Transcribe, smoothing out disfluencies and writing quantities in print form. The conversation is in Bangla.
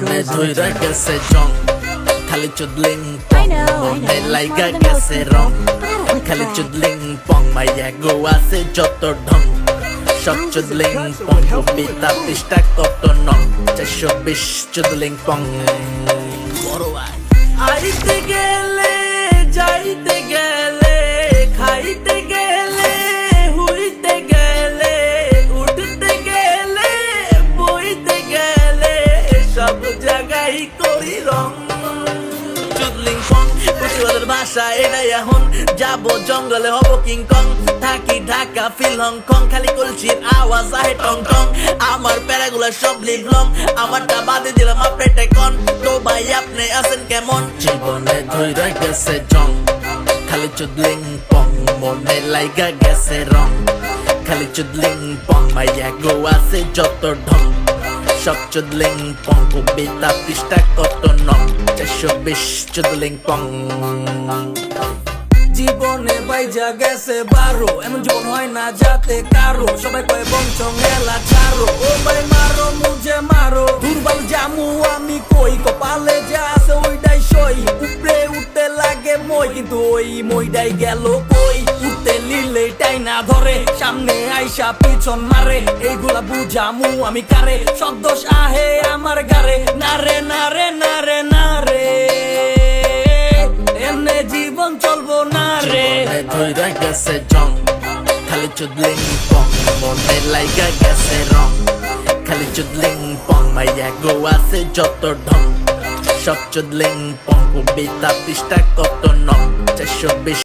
জীবনে ধইরা গেছে জং খালি চুদলিং পং মনে লাইগা গেছে রং খালি চুদলিং পং মাইয়া গো আছে যত ঢং সব চুদলিং পং কবিতা পৃষ্ঠা কত নং 420 চুদলিং পং বড় আইতে গেলে যাইতে গেলে খাইতে গেলে হুইতে গেলে উঠতে গেলে বইতে গেলে সব জায়গায় করি রং চুদলিং পং প্রতিবাদের ভাষা এটাই এখন যাবো জঙ্গলে হব কিংকং থাকি ঢাকা ফিল হংকং খালি কলসির আওয়াজ আহে টং টং আমার প্যারাগুলা সব লিভলং আমারটা বাদে দিলাম আপনি কন তো ভাই আপনি আছেন কেমন জীবনে ধইরা গেছে জং খালি চুদলিং পং মনে লাইগা গেছে রং খালি চুদলিং পং মাইয়া গো আছে যত ঢং সব চুদলিং পং কবিতা পৃষ্ঠা কত নং 420 চুদলিং পং জীবনে বাইজা গেছে 12 এমন জীবন হয় না যাতে কারো সবাই কয় বংশং এলা ছাড়ো ও ভাই মারো মুঝে মারো দুর্বল জামু আমি কই কপালে যা আছে ওইটাই সই উপরে উঠতে লাগে মই কিন্তু ওই মইটাই গেল কই উঠতে লিলে টাই না ধরে সামনে আইসা পিছন মারে এইগুলা বুঝামু আমি কারে সব দোষ আহে আমার গারে নারে নারে নারে নারে এমনে জীবন চলবো না রে ধইরা গেছে জং খালি চুদলিং পং মনে লাইগা গেছে রং খালি চুদলিং পং মাইয়া গো আছে যত ঢং সব চুদলিং পং কবিতা পৃষ্ঠা কত নং 420